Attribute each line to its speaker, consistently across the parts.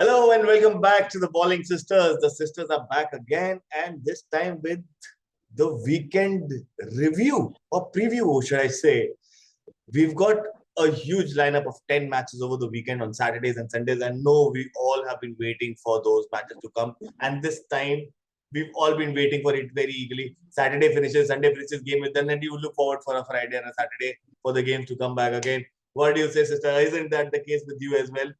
Speaker 1: Hello and welcome back to the Bowling Sisters. The sisters are back again, and this time with the weekend review or preview, should I say. We've got a huge lineup of 10 matches over the weekend on Saturdays and Sundays. And no, we all have been waiting for those matches to come. And this time, we've all been waiting for it very eagerly. Saturday finishes, Sunday finishes, game is done, and you look forward for a Friday and a Saturday for the games to come back again. What do you say, sister? Isn't that the case with you as well?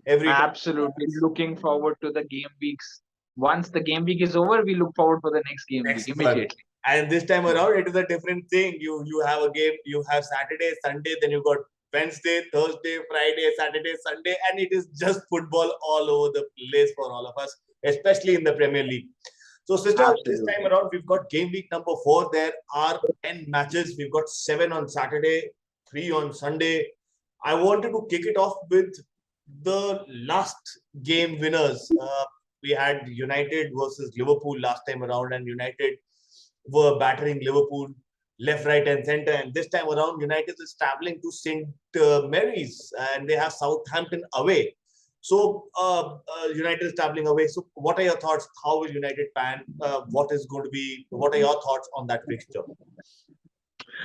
Speaker 1: Every time.
Speaker 2: Absolutely looking forward to the game weeks. Once the game week is over, we look forward for the next game week
Speaker 1: Next one.
Speaker 2: immediately.
Speaker 1: And this time around, it is a different thing. You have a game, you have Saturday, Sunday, then you got Wednesday, Thursday, Friday, Saturday, Sunday, and it is just football all over the place for all of us, especially in the Premier League. So, sister, this time
Speaker 2: Absolutely.
Speaker 1: around, we've got game week number 4. There are 10 matches. We've got 7 on Saturday, 3 on Sunday. I wanted to kick it off with the last game winners. We had United versus Liverpool last time around, and United were battering Liverpool left, right, and center. And this time around, United is traveling to St. Mary's, and they have Southampton away. So United is traveling away. So what are your thoughts? How will United pan? What is going to be? What are your thoughts on that fixture?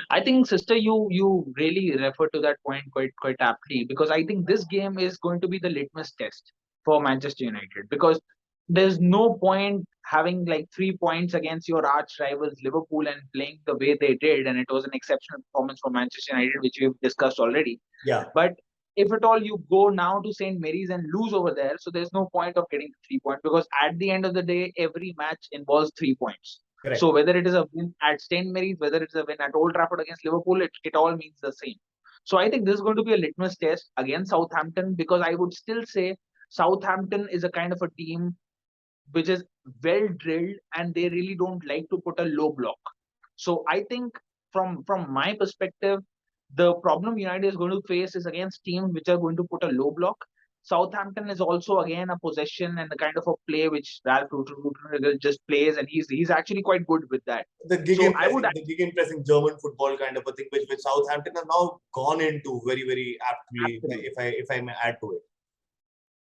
Speaker 2: I think, sister, you really refer to that point quite aptly, because I think this game is going to be the litmus test for Manchester United, because there's no point having like 3 points against your arch rivals Liverpool and playing the way they did, and it was an exceptional performance for Manchester United, which we've discussed already.
Speaker 1: Yeah.
Speaker 2: But if at all you go now to St. Mary's and lose over there, so there's no point of getting the 3 points, because at the end of the day, every match involves 3 points.
Speaker 1: Correct.
Speaker 2: So whether it is a win at St. Mary's, whether it's a win at Old Trafford against Liverpool, it all means the same. So I think this is going to be a litmus test against Southampton, because I would still say Southampton is a kind of a team which is well drilled, and they really don't like to put a low block. So I think from my perspective, the problem United is going to face is against teams which are going to put a low block. Southampton is also again a possession and the kind of a play which Ralph Rudolph just plays, and he's actually quite good with that.
Speaker 1: The
Speaker 2: So I would
Speaker 1: gig pressing German football kind of a thing, which Southampton have now gone into very aptly.
Speaker 2: absolutely.
Speaker 1: If I may add to it.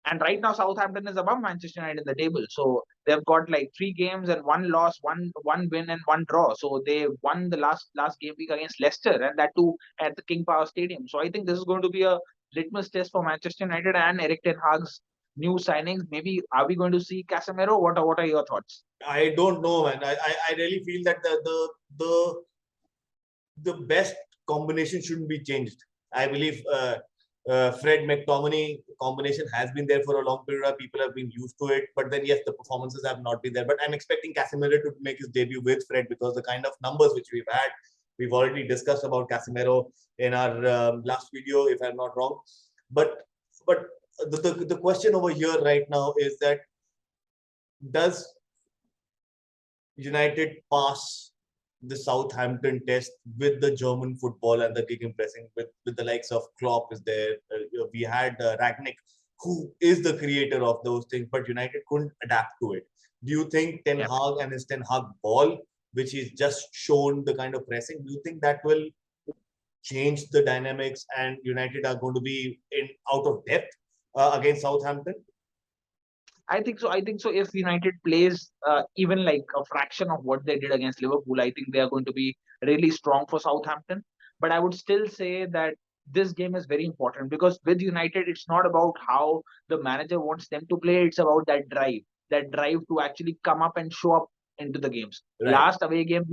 Speaker 2: And right now, Southampton is above Manchester United in the table. So they've got like 3 games and 1 loss, one win and 1 draw. So they won the last game week against Leicester, and that too at the King Power Stadium. So I think this is going to be a litmus test for Manchester United and Eric Ten Hag's new signings. Maybe are we going to see Casemiro? What are your thoughts?
Speaker 1: I don't know, man. I really feel that the best combination shouldn't be changed. I believe Fred McTominay combination has been there for a long period. People have been used to it, but then yes, the performances have not been there. But I'm expecting Casemiro to make his debut with Fred, because the kind of numbers which we've already discussed about Casemiro in our last video, if I'm not wrong. But the question over here right now is that, does United pass the Southampton test with the German football and the gegenpressing, with the likes of Klopp is there. We had Ragnick, who is the creator of those things, but United couldn't adapt to it. Do you think Ten Hag and his Ten Hag ball, which is just shown the kind of pressing, do you think that will change the dynamics and United are going to be out of depth against Southampton?
Speaker 2: I think so. I think so. If United plays even like a fraction of what they did against Liverpool, I think they are going to be really strong for Southampton. But I would still say that this game is very important, because with United, it's not about how the manager wants them to play. It's about that drive to actually come up and show up into the games.
Speaker 1: Right.
Speaker 2: Last away game,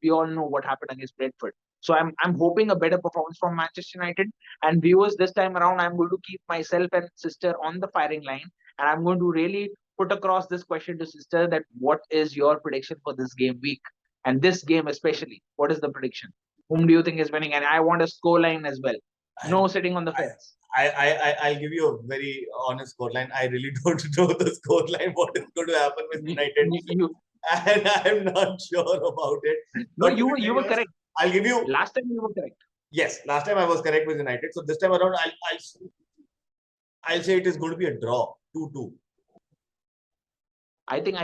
Speaker 2: we all know what happened against Brentford. So I'm hoping a better performance from Manchester United. And viewers, this time around, I'm going to keep myself and sister on the firing line, and I'm going to really put across this question to sister, that what is your prediction for this game week and this game especially? What is the prediction? Whom do you think is winning? And I want a scoreline as well. No sitting on the fence.
Speaker 1: I'll give you a very honest scoreline. I really don't know the scoreline, what is going to happen with United. And I'm not sure about it.
Speaker 2: No, you were correct.
Speaker 1: I'll give you.
Speaker 2: Last time you were correct.
Speaker 1: Yes, last time I was correct with United. So this time around, I'll say it is going to be a draw, 2-2.
Speaker 2: I think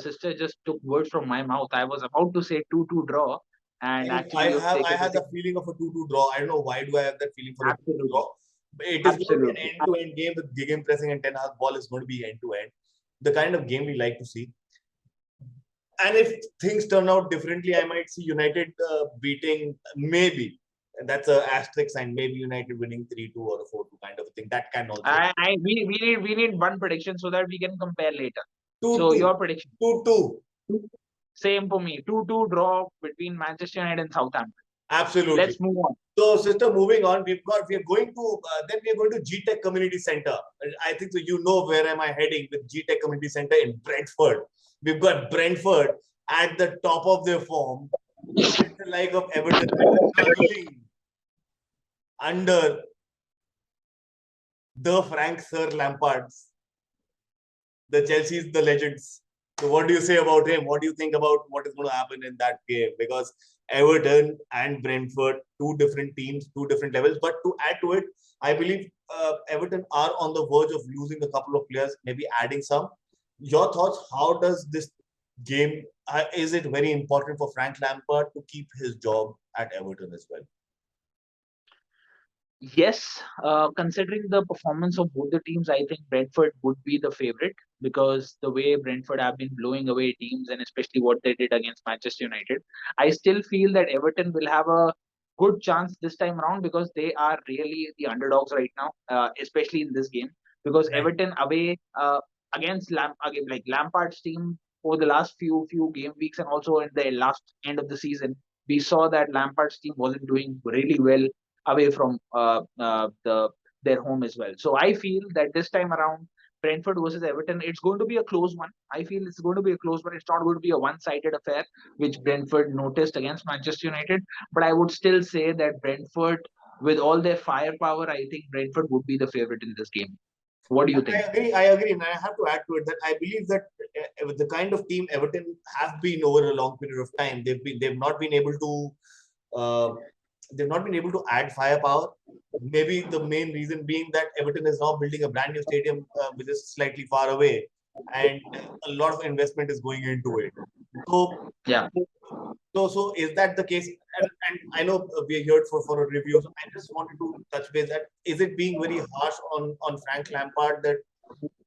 Speaker 2: sister just took words from my mouth. I was about to say 2-2 draw, and actually
Speaker 1: I have the feeling of a 2-2 draw. I don't know why do I have that feeling for a 2-2 draw. It is going to be an
Speaker 2: Absolutely.
Speaker 1: end-to-end game with game pressing, and Ten Hag ball is going to be end-to-end. The kind of game we like to see. And if things turn out differently, I might see United beating maybe. And that's a asterisk sign. Maybe United winning 3-2 or a 4-2 kind of a thing. That can also.
Speaker 2: We need one prediction so that we can compare later.
Speaker 1: 2-2.
Speaker 2: So your prediction?
Speaker 1: 2-2.
Speaker 2: Same for me. 2-2 draw between Manchester United and Southampton.
Speaker 1: Absolutely.
Speaker 2: Let's move on.
Speaker 1: So, sister, moving on, we are going to G-Tech Community Center. I think so. You know where am I heading with G-Tech Community Center in Brentford. We've got Brentford at the top of their form, the like of Everton struggling under the Frank Sir Lampards, the Chelsea's, the legends. So, what do you say about him? What do you think about what is going to happen in that game? Because Everton and Brentford, two different teams, two different levels. But to add to it, I believe Everton are on the verge of losing a couple of players, maybe adding some. Your thoughts? How does this game? Is it very important for Frank Lampard to keep his job at Everton as well?
Speaker 2: Yes, considering the performance of both the teams, I think Brentford would be the favorite because the way Brentford have been blowing away teams and especially what they did against Manchester United, I still feel that Everton will have a good chance this time around because they are really the underdogs right now, especially in this game. Because
Speaker 1: Right.
Speaker 2: Everton away against Lampard's team over the last few game weeks and also in the last end of the season, we saw that Lampard's team wasn't doing really well away from their home as well. So I feel that this time around, Brentford versus Everton, it's going to be a close one. I feel it's going to be a close one. It's not going to be a one-sided affair, which Brentford noticed against Manchester United. But I would still say that Brentford, with all their firepower, I think Brentford would be the favorite in this game. What do you think?
Speaker 1: I agree, and I have to add to it that I believe that with the kind of team Everton have been over a long period of time, they've not been able to add firepower. Maybe the main reason being that Everton is now building a brand new stadium which is slightly far away, and a lot of investment is going into it. So
Speaker 2: Yeah.
Speaker 1: So is that the case? And I know we are here for a review. So I just wanted to touch base that is it being very harsh on Frank Lampard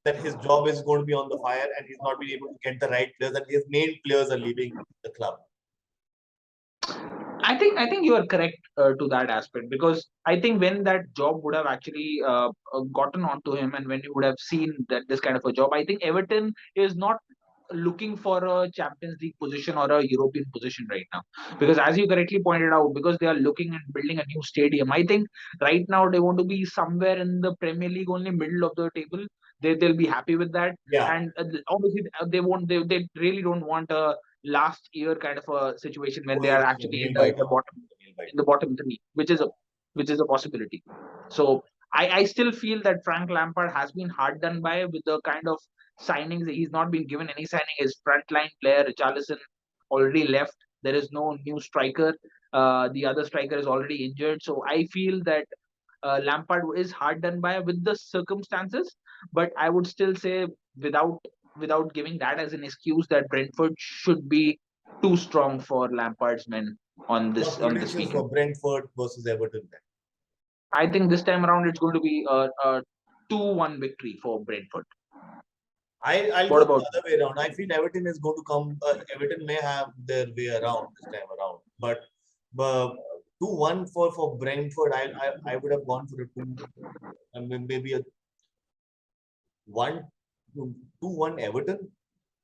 Speaker 1: that his job is going to be on the fire and he's not been able to get the right players and his main players are leaving the club?
Speaker 2: I think you are correct to that aspect because I think when that job would have actually gotten onto him and when you would have seen that this kind of a job, I think Everton is not looking for a Champions League position or a European position right now. Because as you correctly pointed out, because they are looking at building a new stadium, I think right now they want to be somewhere in the Premier League, only middle of the table. They'll be happy with that,
Speaker 1: Yeah.
Speaker 2: and obviously they really don't want a last year kind of a situation when they are actually in the bottom three, which is a possibility. So I still feel that Frank Lampard has been hard done by with the kind of signings. He's not been given any signing. His frontline player Richarlison already left. There is no new striker. The other striker is already injured. So I feel that Lampard is hard done by with the circumstances. But I would still say without giving that as an excuse that Brentford should be too strong for Lampard's men on this
Speaker 1: Predictions
Speaker 2: weekend.
Speaker 1: for Brentford versus Everton then?
Speaker 2: I think this time around it's going to be a 2-1 victory for Brentford.
Speaker 1: I'll
Speaker 2: What
Speaker 1: go
Speaker 2: about
Speaker 1: the other way around. I feel Everton is going to come. Everton may have their way around this time around, but 2-1 for Brentford. I would have gone for a two, maybe a 1-2-1 Everton.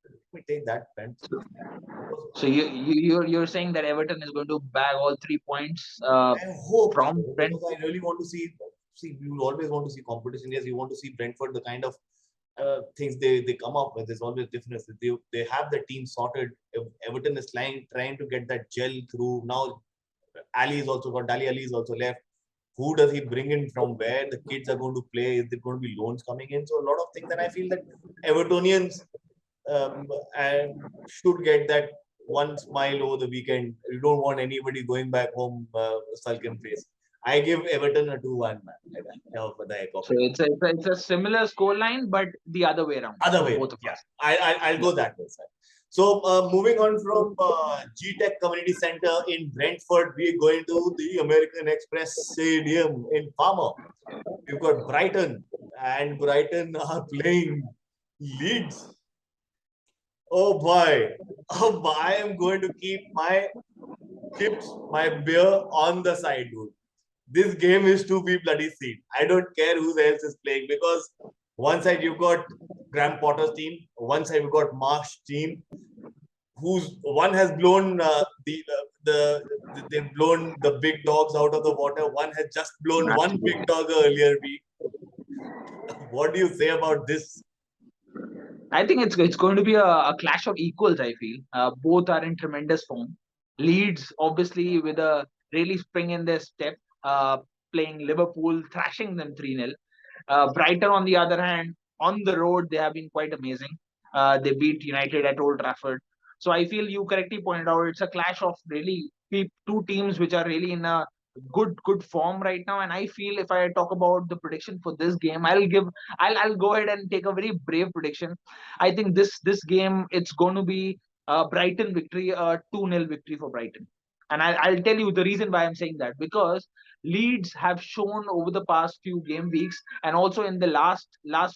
Speaker 1: Let me take that, Ben.
Speaker 2: So you're saying that Everton is going to bag all 3 points
Speaker 1: I hope
Speaker 2: from
Speaker 1: so, because
Speaker 2: Brentford?
Speaker 1: I really want to see. See, you always want to see competition. Yes, you want to see Brentford, the kind of things they come up with. There's always difference. They have the team sorted. Everton is trying to get that gel through. Now, Ali is also got Dali Ali is also left. Who does he bring in from where? The kids are going to play. Is there going to be loans coming in? So a lot of things. And I feel that Evertonians and should get that one smile over the weekend. You don't want anybody going back home sulking face. I give Everton a 2-1, man. For the heck of
Speaker 2: So
Speaker 1: it.
Speaker 2: it's a similar scoreline, but the other way around
Speaker 1: Other
Speaker 2: for
Speaker 1: way,
Speaker 2: both of
Speaker 1: yeah.
Speaker 2: us.
Speaker 1: I'll
Speaker 2: Yeah.
Speaker 1: go that way, sir. So moving on from G-Tech Community Center in Brentford, we are going to the American Express Stadium in Palmer. We've got Brighton, and Brighton are playing Leeds. Oh boy, I am going to keep my chips, my beer on the side, dude. This game is to be bloody seen. I don't care who else is playing because one side you've got Graham Potter's team, one side you've got Marsh's team, who's one has blown they've blown the big dogs out of the water. One has just blown one
Speaker 2: Absolutely.
Speaker 1: big dog earlier week. What do you say about this?
Speaker 2: I think it's going to be a clash of equals. I feel both are in tremendous form. Leeds, obviously, with a really spring in their step, playing Liverpool, thrashing them 3-0. Brighton, on the other hand, on the road, they have been quite amazing. They beat United at Old Trafford. So I feel you correctly pointed out it's a clash of really two teams which are really in a good form right now. And I feel if I talk about the prediction for this game, I'll go ahead and take a very brave prediction. I think this game it's going to be a Brighton victory, a 2-0 victory for Brighton. And I'll tell you the reason why I'm saying that, because Leeds have shown over the past few game weeks and also in the last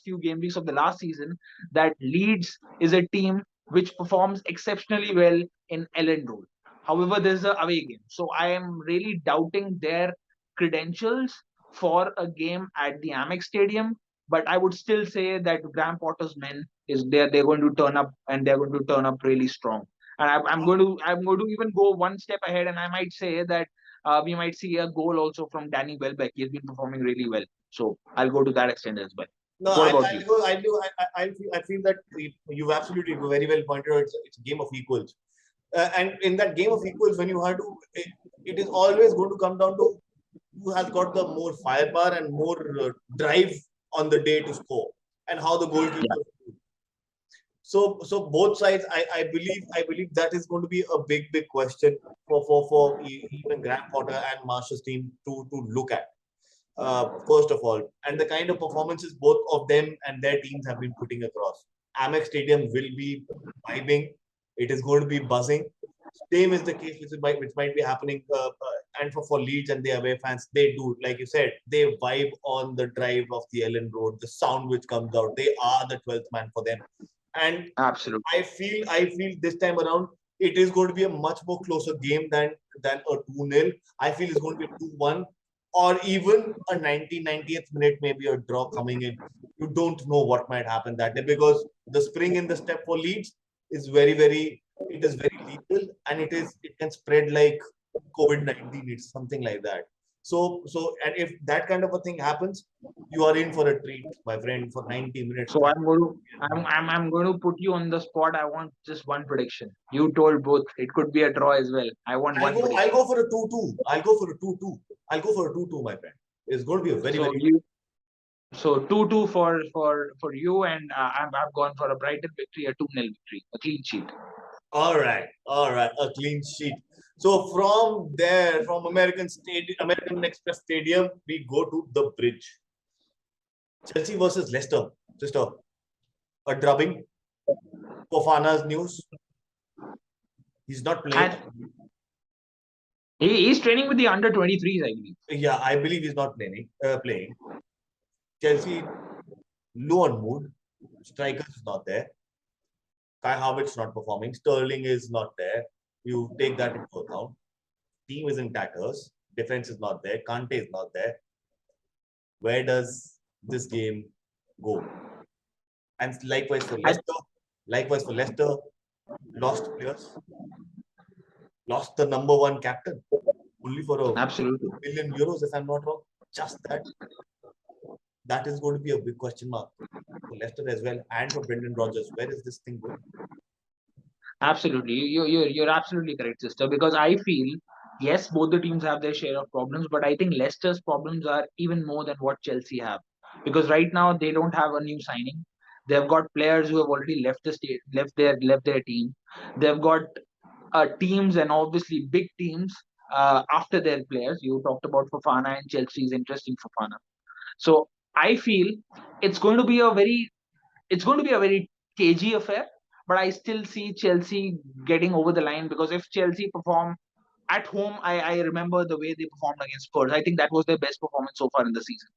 Speaker 2: few game weeks of the last season that Leeds is a team which performs exceptionally well in Ellen Road. However, there's a away game, so I am really doubting their credentials for a game at the Amex Stadium. But I would still say that Graham Potter's men is there. They're going to turn up, and they're going to turn up really strong. And I'm going to even go one step ahead, and I might say that we might see a goal also from Danny Welbeck. He's been performing really well. So I'll go to that extent as well.
Speaker 1: No,
Speaker 2: What about you?
Speaker 1: I feel that you've absolutely very well pointed out. It's a game of equals, and in that game of equals, when you have to, it is always going to come down to who has got the more firepower and more drive on the day to score, and how the
Speaker 2: Yeah,
Speaker 1: goalkeeper. So both sides, I believe that is going to be a big question for even Graham Potter and Marshall's team to look at. First of all, and the kind of performances both of them and their teams have been putting across. Amex Stadium will be vibing. It is going to be buzzing. Same is the case which might be happening. And for Leeds and the away fans, they do, like you said, they vibe on the drive of the Ellen Road, the sound which comes out. They are the 12th man for them. And
Speaker 2: absolutely.
Speaker 1: I feel this time around it is going to be a much more closer game than a 2-0. I feel it's going to be 2-1 or even a 90th minute, maybe a draw coming in. You don't know what might happen that day because the spring in the step for Leeds is it is very lethal and it can spread like COVID-19. It's something like that. And if that kind of a thing happens, you are in for a treat, my friend, for 90 minutes.
Speaker 2: So I'm going to put you on the spot. I want just one prediction. You told both. It could be a draw as well. I want one
Speaker 1: I'll
Speaker 2: prediction.
Speaker 1: go for a 2-2. I'll go for a 2-2. I'll go for a 2-2, my friend. It's going to be a
Speaker 2: So
Speaker 1: very
Speaker 2: you so 2-2 for you, and I've gone for a Brighton victory, a 2-0 victory, a clean sheet.
Speaker 1: all right, a clean sheet. So from there, from American Express Stadium, we go to the bridge. Chelsea versus Leicester. Sister, a drubbing. Fofana's news. He's not playing.
Speaker 2: And he's training with the under 23s, I believe.
Speaker 1: Yeah, I believe he's not playing. Chelsea low on mood. Strikers is not there. Kai Havertz not performing. Sterling is not there. You take that into account. Team is in tatters. Defense is not there. Kante is not there. Where does this game go? And likewise for Leicester, lost players, lost the number one captain, only for
Speaker 2: Absolutely.
Speaker 1: €1 million, if I'm not wrong. Just that. That is going to be a big question mark for Leicester as well, and for Brendan Rodgers. Where is this thing going?
Speaker 2: Absolutely. You're absolutely correct, sister. Because I feel, yes, both the teams have their share of problems, but I think Leicester's problems are even more than what Chelsea have. Because right now they don't have a new signing. They've got players who have already left the state, left their team. They've got teams and obviously big teams after their players. You talked about Fofana, and Chelsea is interesting Fofana. So I feel it's going to be a very it's going to be a very cagey affair. but I still see Chelsea getting over the line, because if Chelsea perform at home, I remember the way they performed against Spurs. I think that was their best performance so far in the season.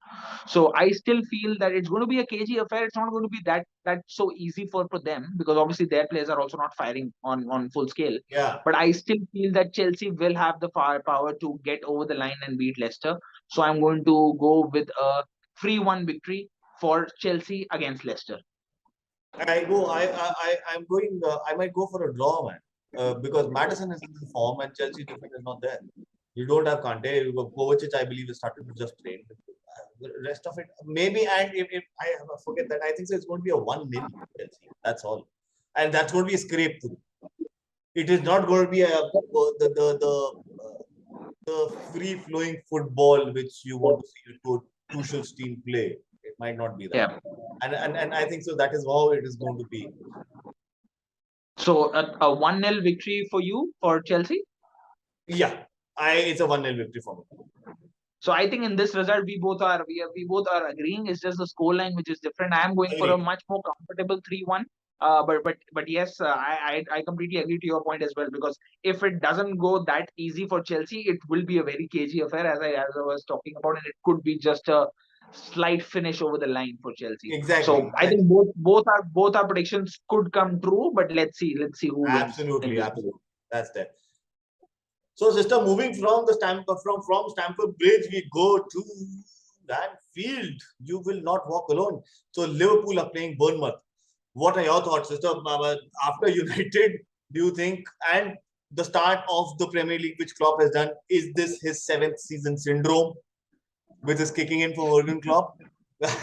Speaker 2: So I still feel that it's going to be a cagey affair. It's not going to be that so easy for them, because obviously their players are also not firing on full scale.
Speaker 1: Yeah.
Speaker 2: But I still feel that Chelsea will have the firepower to get over the line and beat Leicester. So I'm going to go with a 3-1 victory for Chelsea against Leicester.
Speaker 1: I'm going. I might go for a draw, man. Because Madison is in the form and Chelsea defense is not there. You don't have Kante. Kovacic, I believe, is starting to just train. The rest of it, maybe. And if I forget that, I think so it's going to be a 1-0 Chelsea. That's all, and that's going to be a scrape too. It is not going to be the free flowing football which you want to see Tuchel's team play. It might not be that.
Speaker 2: Yeah.
Speaker 1: And I think so that is how it is going to be.
Speaker 2: So a 1-0 victory for you for Chelsea?
Speaker 1: Yeah, it's a 1-0 victory for me.
Speaker 2: So I think in this result we both are agreeing. It's just the scoreline which is different. I am going for a much more comfortable 3-1. But yes, I completely agree to your point as well, because if it doesn't go that easy for Chelsea, it will be a very cagey affair, as I was talking about, and it could be just a slight finish over the line for Chelsea.
Speaker 1: Exactly.
Speaker 2: So I think both our predictions could come true, but let's see who wins.
Speaker 1: Absolutely. That's there. So, sister, moving from Stamford Bridge, we go to Anfield. You will not walk alone. So, Liverpool are playing Bournemouth. What are your thoughts, sister? After United, do you think, and the start of the Premier League, which Klopp has done, is this his 7th season syndrome, which is kicking in for Jurgen Klopp?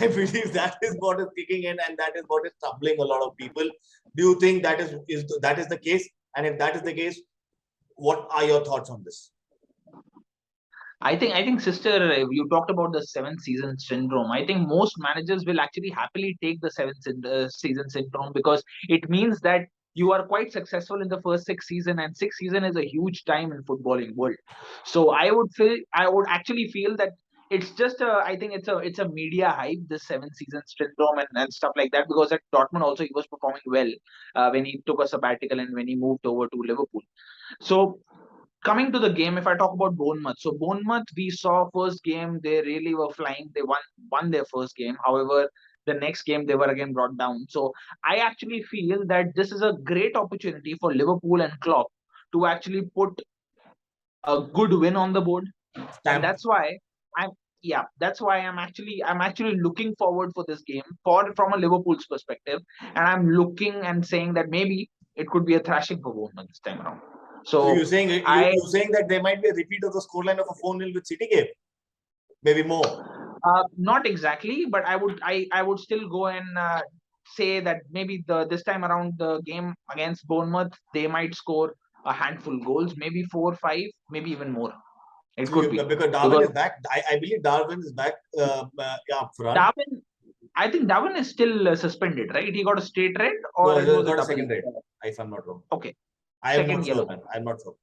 Speaker 1: I believe that is what is kicking in, and that is what is troubling a lot of people. Do you think that is the case? And if that is the case, what are your thoughts on this?
Speaker 2: I think, sister, you talked about the 7th season syndrome. I think most managers will actually happily take the 7th season syndrome, because it means that you are quite successful in the first 6 seasons, and 6 season is a huge time in footballing world. So I would actually feel that it's just I think it's a media hype, this 7th season syndrome and stuff like that, because at Dortmund also he was performing well when he took a sabbatical and when he moved over to Liverpool. So coming to the game, if I talk about Bournemouth, so Bournemouth, we saw first game, they really were flying. They won their first game. However, the next game they were again brought down. So I actually feel that this is a great opportunity for Liverpool and Klopp to actually put a good win on the board. And that's why I'm actually looking forward for this game from a Liverpool's perspective. And I'm looking and saying that maybe it could be a thrashing for Bournemouth this time around. So
Speaker 1: you're saying that there might be a repeat of the scoreline of a 4-0 with City game, maybe more.
Speaker 2: Not exactly, but I would still go and say that maybe this time around the game against Bournemouth, they might score a handful of goals, maybe 4 or 5, maybe even more. It could be
Speaker 1: because Darwin is back. I believe Darwin is back up front.
Speaker 2: I think Darwin is still suspended, right? He got a straight red, or
Speaker 1: no, he got a second red, if I'm not wrong.
Speaker 2: Okay.
Speaker 1: I'm not sure, man. I'm not sure.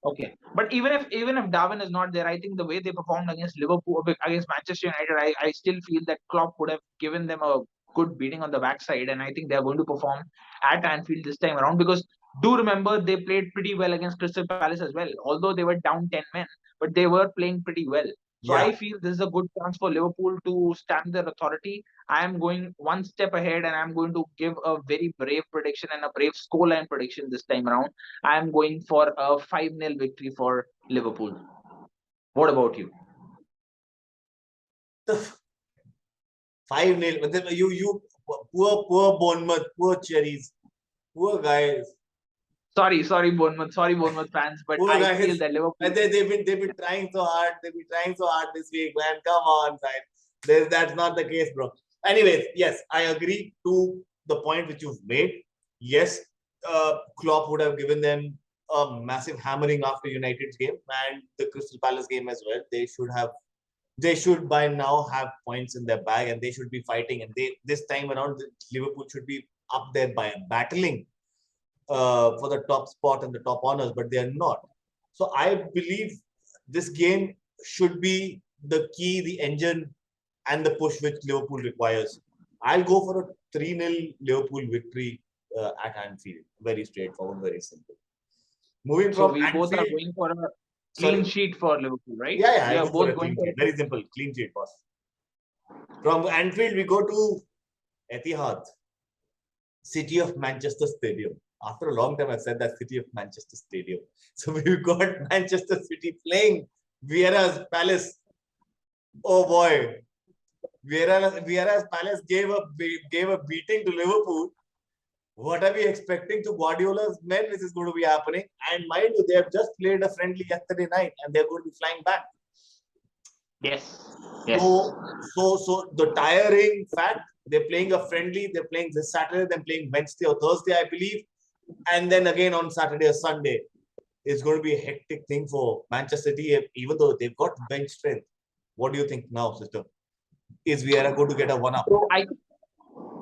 Speaker 2: Okay, but even if Darwin is not there, I think the way they performed against Liverpool, against Manchester United, I still feel that Klopp would have given them a good beating on the backside, and I think they are going to perform at Anfield this time around, because do remember they played pretty well against Crystal Palace as well. Although they were down 10 men, but they were playing pretty well. So I feel this is a good chance for Liverpool to stamp their authority. I am going one step ahead, and I'm going to give a very brave prediction and a brave scoreline prediction this time around. I am going for a 5-0 victory for Liverpool. What about you?
Speaker 1: 5-0. You poor Bournemouth, poor cherries, poor guys.
Speaker 2: Sorry, Bournemouth fans, but I feel that Liverpool.
Speaker 1: They've been trying so hard. They've been trying so hard this week, man. Come on, side. That's not the case, bro. Anyways, yes, I agree to the point which you've made. Yes, Klopp would have given them a massive hammering after United's game and the Crystal Palace game as well. They should by now have points in their bag, and they should be fighting. And this time around, Liverpool should be up there by battling for the top spot and the top honors, but they are not. So I believe this game should be the key, the engine, and the push which Liverpool requires. I'll go for a 3-0 Liverpool victory at Anfield. Very straightforward, very simple. Moving
Speaker 2: So
Speaker 1: from
Speaker 2: we both are
Speaker 1: Anfield,
Speaker 2: going for a clean
Speaker 1: sorry,
Speaker 2: sheet for Liverpool, right?
Speaker 1: yeah,
Speaker 2: We
Speaker 1: I
Speaker 2: are
Speaker 1: go for
Speaker 2: both
Speaker 1: a
Speaker 2: going
Speaker 1: clean
Speaker 2: for
Speaker 1: sheet.
Speaker 2: a
Speaker 1: Very simple, clean sheet, boss. From Anfield, we go to Etihad, City of Manchester Stadium. After a long time, I've said that City of Manchester Stadium. So we've got Manchester City playing Vieira's Palace. Oh boy, Vieira's Palace gave a beating to Liverpool. What are we expecting to Guardiola's men? This is going to be happening. And mind you, they have just played a friendly yesterday night, and they're going to be flying back.
Speaker 2: yes, yes.
Speaker 1: So the tiring fact, they're playing a friendly, they're playing this Saturday, then playing Wednesday or Thursday, I believe. And then again on Saturday or Sunday. It's going to be a hectic thing for Manchester City, even though they've got bench strength. What do you think now, sister? Is Vieira going to get a one-up?
Speaker 2: So I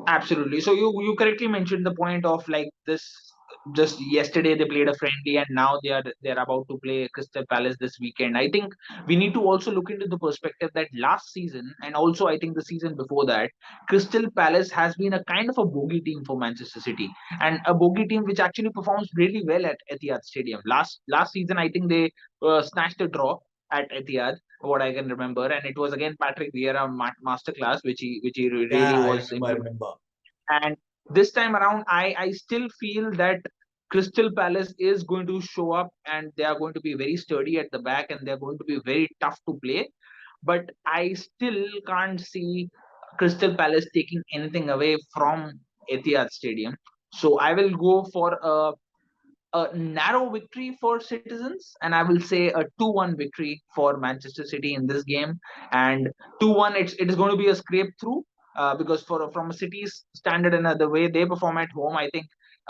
Speaker 2: absolutely. So you correctly mentioned the point of like this. Just yesterday they played a friendly, and now they're about to play Crystal Palace this weekend. I think we need to also look into the perspective that last season, and also I think the season before that, Crystal Palace has been a kind of a bogey team for Manchester City, and a bogey team which actually performs really well at Etihad Stadium. Last season, I think they snatched a draw at Etihad, what I can remember, and it was again Patrick Vieira masterclass, which he really
Speaker 1: Yeah,
Speaker 2: was.
Speaker 1: I remember.
Speaker 2: And this time around, I still feel that Crystal Palace is going to show up, and they are going to be very sturdy at the back, and they're going to be very tough to play. But I still can't see Crystal Palace taking anything away from Etihad Stadium. So I will go for a narrow victory for Citizens, and I will say a 2-1 victory for Manchester City in this game. And 2-1, it is going to be a scrape through, because from a City's standard and the way they perform at home, I think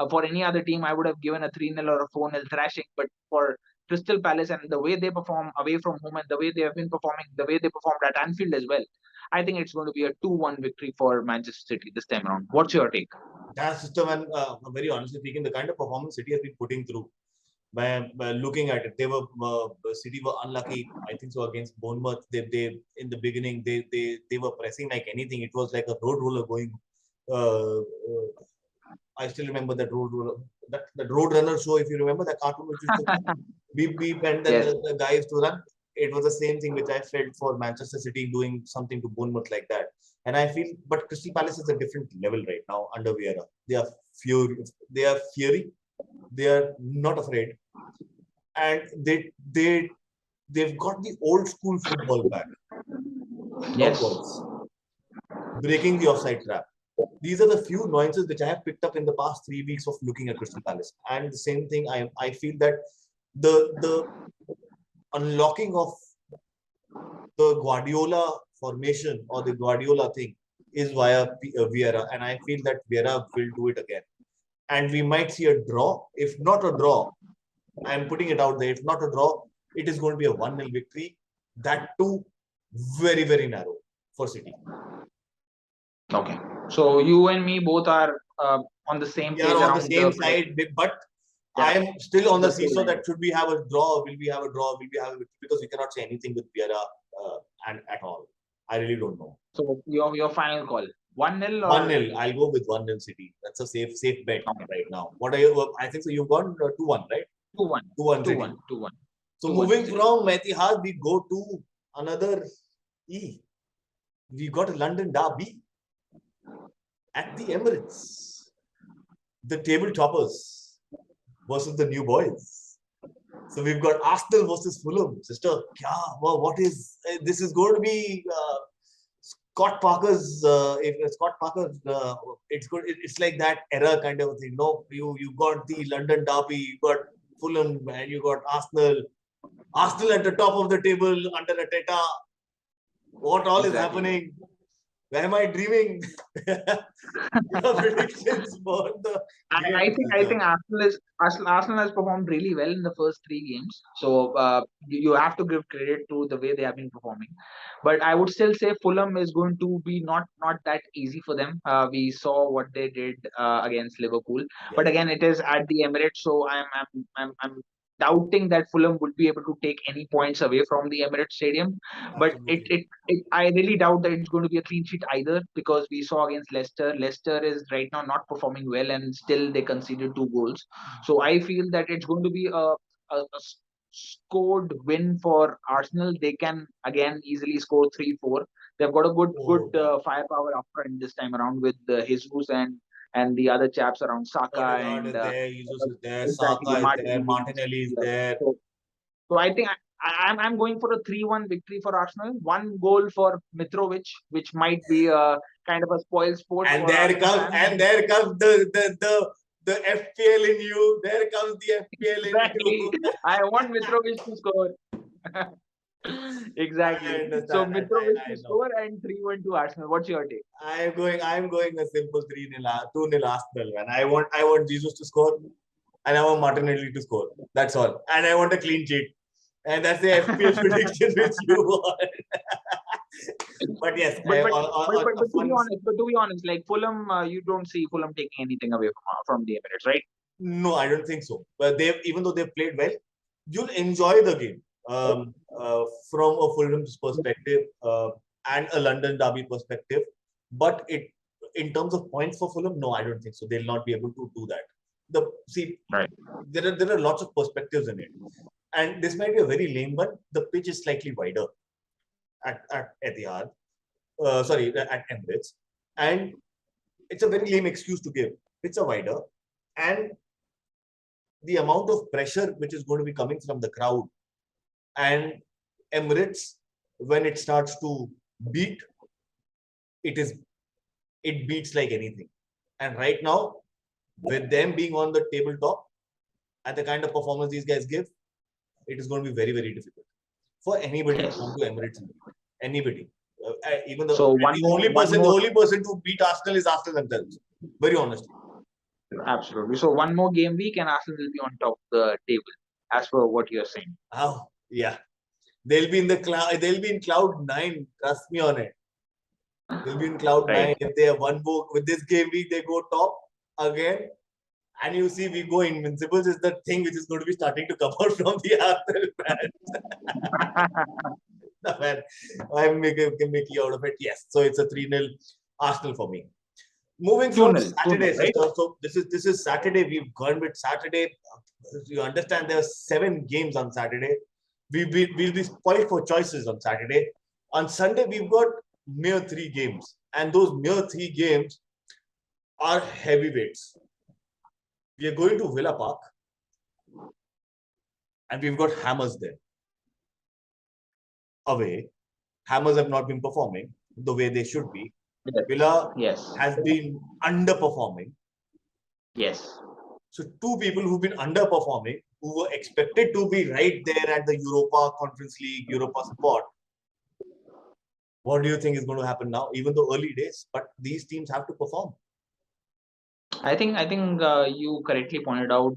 Speaker 2: for any other team, I would have given a 3-0 or a 4-0 thrashing. But for Crystal Palace and the way they perform away from home, and the way they have been performing, the way they performed at Anfield as well, I think it's going to be a 2-1 victory for Manchester City this time around. What's your take?
Speaker 1: That system, and very honestly speaking, the kind of performance City has been putting through. By looking at it, they were City were unlucky. I think so against Bournemouth. They in the beginning they were pressing like anything. It was like a road roller going. I still remember that road roller, that road runner show. If you remember that cartoon which used to beep beep, and then
Speaker 2: Yes.
Speaker 1: the guy used to run. It was the same thing which I felt for Manchester City doing something to Bournemouth like that. And I feel, but Crystal Palace is a different level right now under Vieira. They are fury. They are fiery. They are not afraid, and they've got the old school football back. Long
Speaker 2: Yes.
Speaker 1: balls, breaking the offside trap. These are the few nuances which I have picked up in the past 3 weeks of looking at Crystal Palace. And the same thing, I feel that the unlocking of the Guardiola formation or the Guardiola thing is via Vieira, and I feel that Vieira will do it again. And we might see a draw. If not a draw, I'm putting it out there. If not a draw, it is going to be a 1-0 victory. That too, very, very narrow for City.
Speaker 2: Okay. So you and me both are on the same
Speaker 1: We
Speaker 2: page
Speaker 1: are on the
Speaker 2: around
Speaker 1: same side, but I am still on the seesaw that should we have a draw, will we have a draw, will we have a victory? Because we cannot say anything with Vieira and at all. I really don't know.
Speaker 2: So your final call, 1-0 or
Speaker 1: 1-0. I'll go with 1-0 City. That's a safe bet right now. What are you? I think so. You've gone 2-1, right?
Speaker 2: 2-1,
Speaker 1: 2-1 City.
Speaker 2: 2-1, 2-1.
Speaker 1: So moving from Etihad, we go to another E. We got a London derby at the Emirates. The table toppers versus the new boys. So we've got Arsenal versus Fulham. Sister, what is this? Is going to be Scott Parker's. If Scott Parker, it's good. It's like that era kind of a thing. No, you got the London derby, you got Fulham, and you got Arsenal. Arsenal at the top of the table under Arteta. What all is happening? Where am I dreaming? Your predictions for the game.
Speaker 2: I think Arsenal has performed really well in the first 3 games. So you have to give credit to the way they have been performing. But I would still say Fulham is going to be not that easy for them. We saw what they did against Liverpool. But again, it is at the Emirates, so I'm doubting that Fulham would be able to take any points away from the Emirates Stadium. But
Speaker 1: Absolutely.
Speaker 2: I really doubt that it's going to be a clean sheet either, because we saw against Leicester. Leicester is right now not performing well, and still they conceded 2 goals. So I feel that it's going to be a scored win for Arsenal. They can again easily score 3-4. They've got a good
Speaker 1: Oh, yeah.
Speaker 2: firepower up front this time around with Jesus and the other chaps around Saka
Speaker 1: Odegaard
Speaker 2: and
Speaker 1: is there, Jesus is there,
Speaker 2: exactly
Speaker 1: Saka is there,
Speaker 2: Martinelli.
Speaker 1: Martinelli is there.
Speaker 2: So I think I'm going for a 3-1 victory for Arsenal. 1 goal for Mitrovic, which might be a kind of a spoil sport
Speaker 1: And
Speaker 2: for
Speaker 1: there
Speaker 2: Arsenal
Speaker 1: comes,
Speaker 2: fans.
Speaker 1: the FPL in you. There comes the FPL in
Speaker 2: Exactly.
Speaker 1: you.
Speaker 2: I want Mitrovic to score.
Speaker 1: I
Speaker 2: Exactly. So
Speaker 1: understand.
Speaker 2: Mitrovic
Speaker 1: I
Speaker 2: to
Speaker 1: know.
Speaker 2: score and 3-1 to Arsenal. What's your take?
Speaker 1: I'm going a simple 3-0, 2-0 Arsenal, man. I want Jesus to score and I want Martinelli to score. That's all. And I want a clean sheet. And that's the FPL prediction which you want. But yes,
Speaker 2: But but
Speaker 1: a fun.
Speaker 2: but to be honest, like Fulham, you don't see Fulham taking anything away from the Emirates, right?
Speaker 1: No, I don't think so. But even though they've played well, you'll enjoy the game from a Fulham's perspective and a London derby perspective. But in terms of points for Fulham, no, I don't think so. They'll not be able to do that.
Speaker 2: Right.
Speaker 1: There are lots of perspectives in it, and this might be a very lame one. The pitch is slightly wider at Etihad, at Emirates, and it's a very lame excuse to give. It's a wider, and the amount of pressure which is going to be coming from the crowd and Emirates, when it starts to beat, it beats like anything. And right now, with them being on the tabletop and the kind of performance these guys give, it is going to be very, very difficult for anybody to
Speaker 2: Yes.
Speaker 1: come to Emirates. Anybody. Even
Speaker 2: So
Speaker 1: the only person to beat Arsenal is Arsenal themselves. Very honestly.
Speaker 2: absolutely. So one more game week and Arsenal will be on top of the table, as per what you're saying.
Speaker 1: Oh, yeah. They'll be in the cloud. They'll be in cloud 9. Trust me on it. They'll be in cloud
Speaker 2: Right.
Speaker 1: 9. If they have one book with this game week, they go top again. And you see, we go invincibles is the thing which is going to be starting to come out from the Arsenal fans. Man, I'm making out of it. Yes. So it's a 3-0 Arsenal for me. Moving from
Speaker 2: 2-0,
Speaker 1: Saturday,
Speaker 2: 2-0, right?
Speaker 1: sister. So this is Saturday. We've gone with Saturday. You understand there are 7 games on Saturday. We'll be spoiled for choices on Saturday. On Sunday, we've got mere 3 games. And those mere 3 games are heavyweights. We are going to Villa Park. And we've got Hammers there. Away. Hammers have not been performing the way they should be.
Speaker 2: Yes.
Speaker 1: Villa
Speaker 2: Yes.
Speaker 1: has been underperforming.
Speaker 2: Yes.
Speaker 1: So 2 people who've been underperforming, who were expected to be right there at the Europa Conference League, Europa spot. What do you think is going to happen now? Even though early days, but these teams have to perform.
Speaker 2: I think you correctly pointed out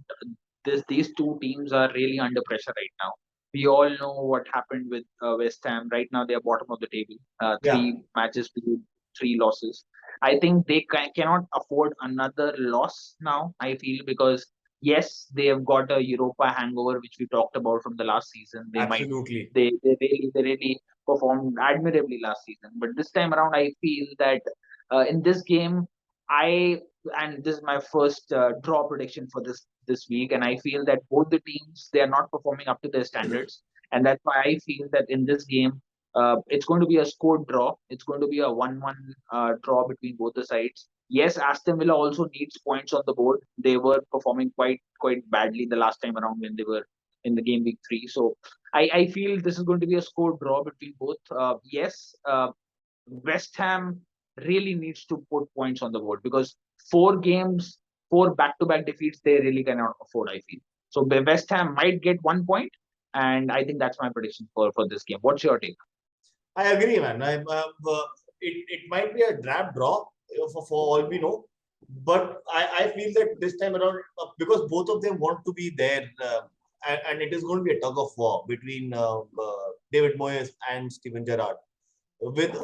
Speaker 2: these two teams are really under pressure right now. We all know what happened with West Ham. Right now, they are bottom of the table.
Speaker 1: Yeah,
Speaker 2: 3 matches to 3 losses. I think they cannot afford another loss now. I feel, because yes, they have got a Europa hangover, which we talked about from the last season.
Speaker 1: absolutely.
Speaker 2: They really performed admirably last season. But this time around, I feel that in this game, I and this is my first draw prediction for this week, and I feel that both the teams, they are not performing up to their standards, and that's why I feel that in this game it's going to be a score draw. It's going to be a 1-1 draw between both the sides. Yes, Aston Villa also needs points on the board. They were performing quite badly the last time around when they were in the game week 3. So I feel this is going to be a score draw between both. Yes, West Ham really needs to put points on the board, because 4 games, 4 back-to-back defeats, they really cannot afford, I feel. So West Ham might get 1 point, and I think that's my prediction for this game. What's your take?
Speaker 1: I agree, man. It might be a drab draw for all we know, but I feel that this time around, because both of them want to be there, and it is going to be a tug of war between David Moyes and Steven Gerrard with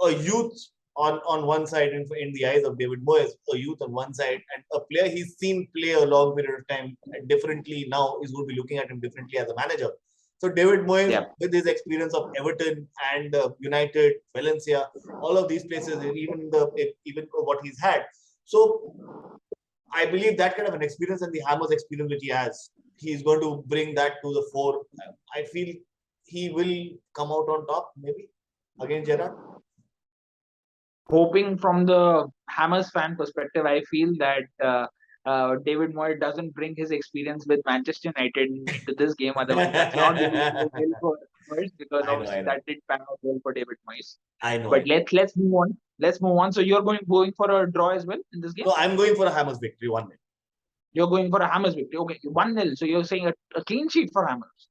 Speaker 1: a youth on one side in the eyes of David Moyes, a youth on one side, and a player he's seen play a long period of time differently now is going to be looking at him differently as a manager. So David Moyes,
Speaker 2: Yeah.
Speaker 1: with his experience of Everton and United, Valencia, all of these places, even what he's had. So I believe that kind of an experience and the Hammers experience which he has, he's going to bring that to the fore. I feel he will come out on top, maybe against Gerrard.
Speaker 2: Hoping from the Hammers fan perspective, I feel that David Moyes doesn't bring his experience with Manchester United into this game. Otherwise, that's not going to go well for Moyes, because
Speaker 1: I know,
Speaker 2: obviously that did pan out well for David Moyes.
Speaker 1: I know.
Speaker 2: But let's move on. Let's move on. So you're going for a draw as well in this game?
Speaker 1: No, I'm going for a Hammers victory, 1-0.
Speaker 2: You're going for a Hammers victory. Okay, 1-0. So you're saying a clean sheet for Hammers.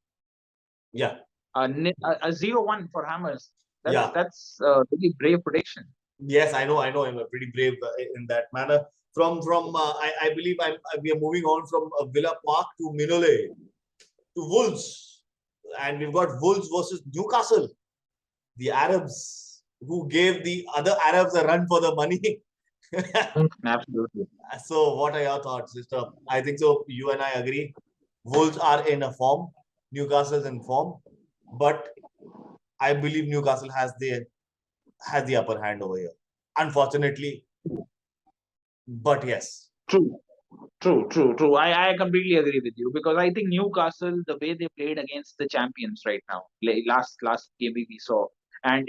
Speaker 1: Yeah.
Speaker 2: A 0-1 for Hammers.
Speaker 1: Yeah.
Speaker 2: That's a really brave prediction.
Speaker 1: Yes, I know. I'm pretty brave in that manner. I believe we are moving on from Villa Park to Minole to Wolves, and we've got Wolves versus Newcastle, the Arabs who gave the other Arabs a run for the money.
Speaker 2: Absolutely.
Speaker 1: So, what are your thoughts, sister? I think so. You and I agree. Wolves are in a form. Newcastle is in form, but I believe Newcastle has the upper hand over here. Unfortunately, but yes.
Speaker 2: True. I completely agree with you, because I think Newcastle, the way they played against the champions right now, last game we saw, and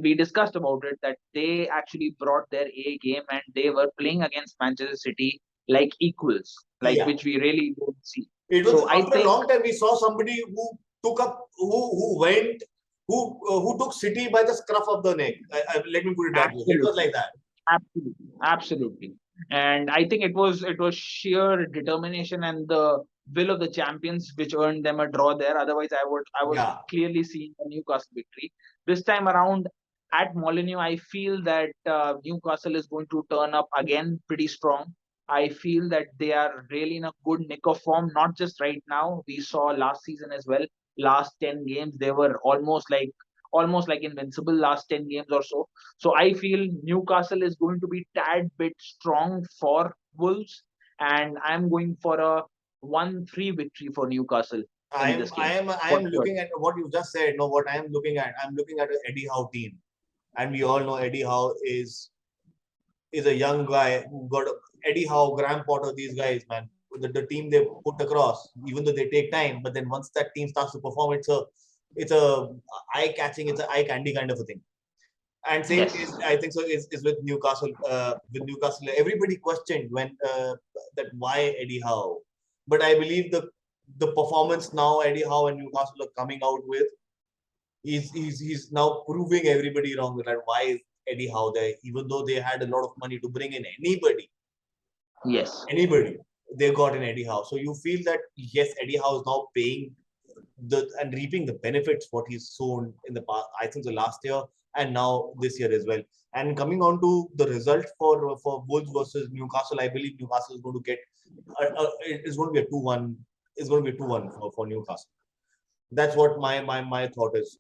Speaker 2: we discussed about it, that they actually brought their A game and they were playing against Manchester City like equals, which we really don't see.
Speaker 1: It was after a long time we saw somebody who took City by the scruff of the neck. Let me put it that way. It was like that.
Speaker 2: Absolutely. And I think it was sheer determination and the will of the champions which earned them a draw there. Otherwise, I was clearly seeing a Newcastle victory. This time around at Molineux, I feel that Newcastle is going to turn up again pretty strong. I feel that they are really in a good nick of form, not just right now. We saw last season as well. Last 10 games, they were almost like invincible last 10 games or so. So I feel Newcastle is going to be tad bit strong for Wolves, and I'm going for a 1-3 victory for Newcastle in this game.
Speaker 1: I am looking at what you just said. No, what I am looking at, I'm looking at an Eddie Howe team, and we all know Eddie Howe is a young guy who got Eddie Howe, Graham Potter, these guys, man. The team they put across, even though they take time, but then once that team starts to perform, it's a eye-catching, it's an eye candy kind of a thing. And same is, I think so, is with Newcastle. With Newcastle, everybody questioned when that why Eddie Howe, but I believe the performance now Eddie Howe and Newcastle are coming out with, he's now proving everybody wrong. That why is Eddie Howe there, even though they had a lot of money to bring in anybody.
Speaker 2: Yes.
Speaker 1: Anybody they got in Eddie Howe. So you feel that yes, Eddie Howe is now paying and reaping the benefits what he's sown in the past. I think the last year and now this year as well. And coming on to the result for Wolves versus Newcastle, I believe Newcastle is going to get it's going to be a 2-1. It's going to be a 2-1 for Newcastle. That's what my thought is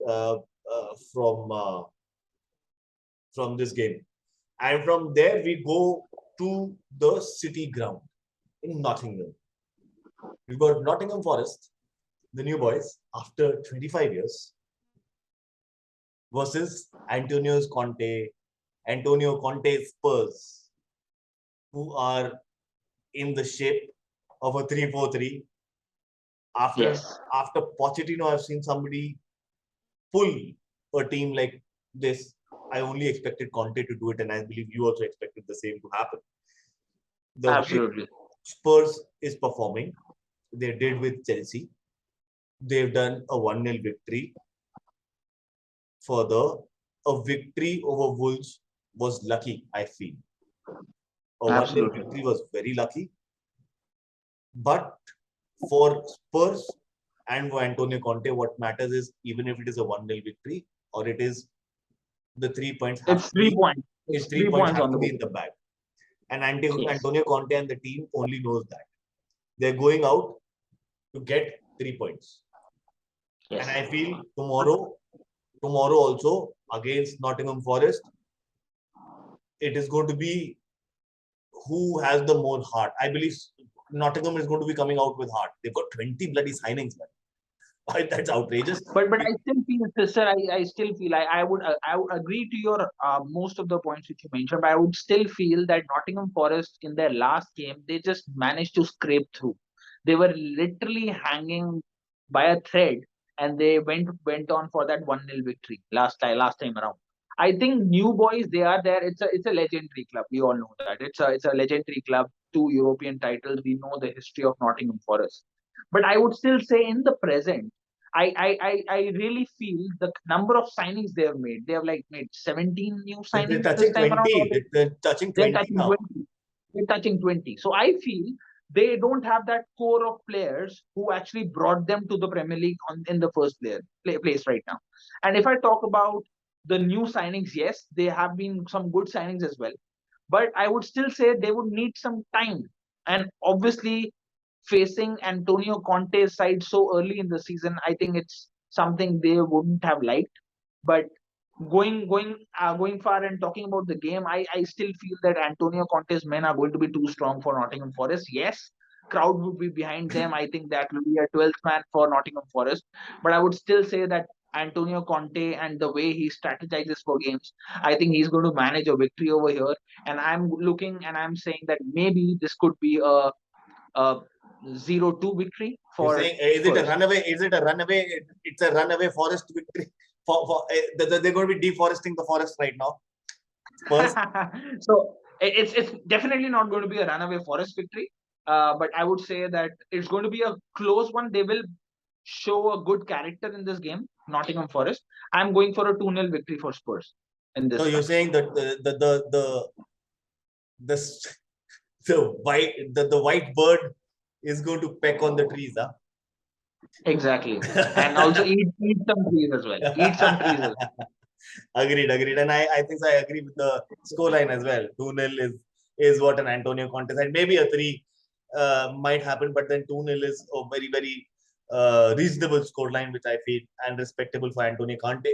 Speaker 1: from this game. And from there we go to the City ground in Nottingham. We've got Nottingham Forest, the new boys, after 25 years, versus Antonio Conte's Spurs, who are in the shape of a 3-4-3. After Pochettino, I've seen somebody pull a team like this. I only expected Conte to do it, and I believe you also expected the same to happen.
Speaker 2: Absolutely.
Speaker 1: Spurs is performing. They did with Chelsea. They've done a 1-0 victory. Further, a victory over Wolves was lucky, I feel. A 1-0 victory was very lucky. But for Spurs and for Antonio Conte, what matters is even if it is a 1-0 victory or it is the 3 points have
Speaker 2: it's 3 points.
Speaker 1: It's 3 points have to be in the bag. And Antonio Conte and the team only knows that. They're going out to get 3 points. And I feel tomorrow also against Nottingham Forest, it is going to be who has the more heart. I believe Nottingham is going to be coming out with heart. They've got 20 bloody signings, man. That's outrageous.
Speaker 2: But I still feel, sir, I still feel I would agree to your most of the points which you mentioned, but I would still feel that Nottingham Forest in their last game they just managed to scrape through. They were literally hanging by a thread, and they went on for that 1-0 victory last time around. I think new boys they are there. It's a legendary club. We all know that it's a legendary club. 2 European titles. We know the history of Nottingham Forest. But I would still say in the present I really feel the number of signings they have made. They have like made 17 new
Speaker 1: They're
Speaker 2: signings this
Speaker 1: touching
Speaker 2: time around.
Speaker 1: 20. They're touching
Speaker 2: They're
Speaker 1: 20
Speaker 2: touching
Speaker 1: now.
Speaker 2: 20. They're touching 20. So I feel they don't have that core of players who actually brought them to the Premier League in the first place right now. And if I talk about the new signings, yes, there have been some good signings as well. But I would still say they would need some time. And obviously, facing Antonio Conte's side so early in the season, I think it's something they wouldn't have liked. But going far and talking about the game, I still feel that Antonio Conte's men are going to be too strong for Nottingham Forest. Yes, crowd would be behind them. I think that will be a 12th man for Nottingham Forest. But I would still say that Antonio Conte and the way he strategizes for games, I think he's going to manage a victory over here. And I'm looking and I'm saying that maybe this could be a 0-2 victory
Speaker 1: You're
Speaker 2: for
Speaker 1: saying, is it a
Speaker 2: Spurs.
Speaker 1: runaway? Is it a runaway? It's a runaway Forest victory. They're going to be deforesting the forest right now. Spurs.
Speaker 2: So it's definitely not going to be a runaway Forest victory. But I would say that it's going to be a close one. They will show a good character in this game, Nottingham Forest. I'm going for a 2-0 victory for Spurs in this
Speaker 1: So you're
Speaker 2: match.
Speaker 1: saying that the the white bird is going to peck on the trees, huh?
Speaker 2: Exactly. And also eat some trees as well. Eat some trees as well.
Speaker 1: Agreed. And I think I agree with the scoreline as well. 2-0 is what an Antonio Conte said. Maybe a 3 might happen, but then 2-0 is a very reasonable scoreline, which I feel and respectable for Antonio Conte.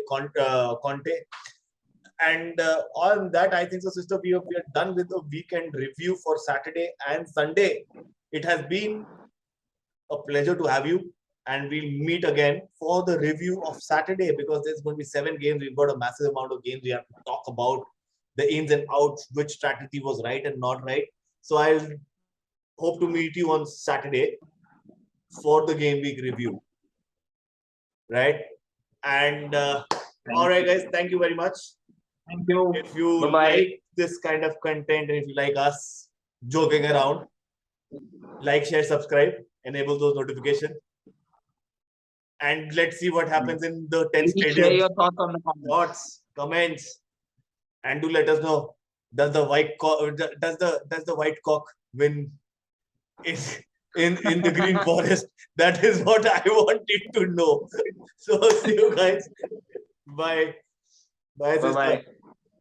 Speaker 1: And on that, I think so, sister, we are done with the weekend review for Saturday and Sunday. It has been a pleasure to have you, and we'll meet again for the review of Saturday, because there's going to be 7 games. We've got a massive amount of games we have to talk about, the ins and outs, which strategy was right and not right. So I'll hope to meet you on Saturday for the game week review. Right? And all right, guys, thank you very much.
Speaker 2: Thank you.
Speaker 1: If you
Speaker 2: Bye-bye.
Speaker 1: like this kind of content, and if you like us joking around, like, share, subscribe, enable those notifications, and let's see what happens in the 10
Speaker 2: Please share
Speaker 1: stadiums.
Speaker 2: your thoughts on the comments.
Speaker 1: Thoughts, comments, and do let us know. Does the white cock win in the Green Forest? That is what I wanted to know. So see you guys. Bye. Bye, sister.
Speaker 2: Bye-bye.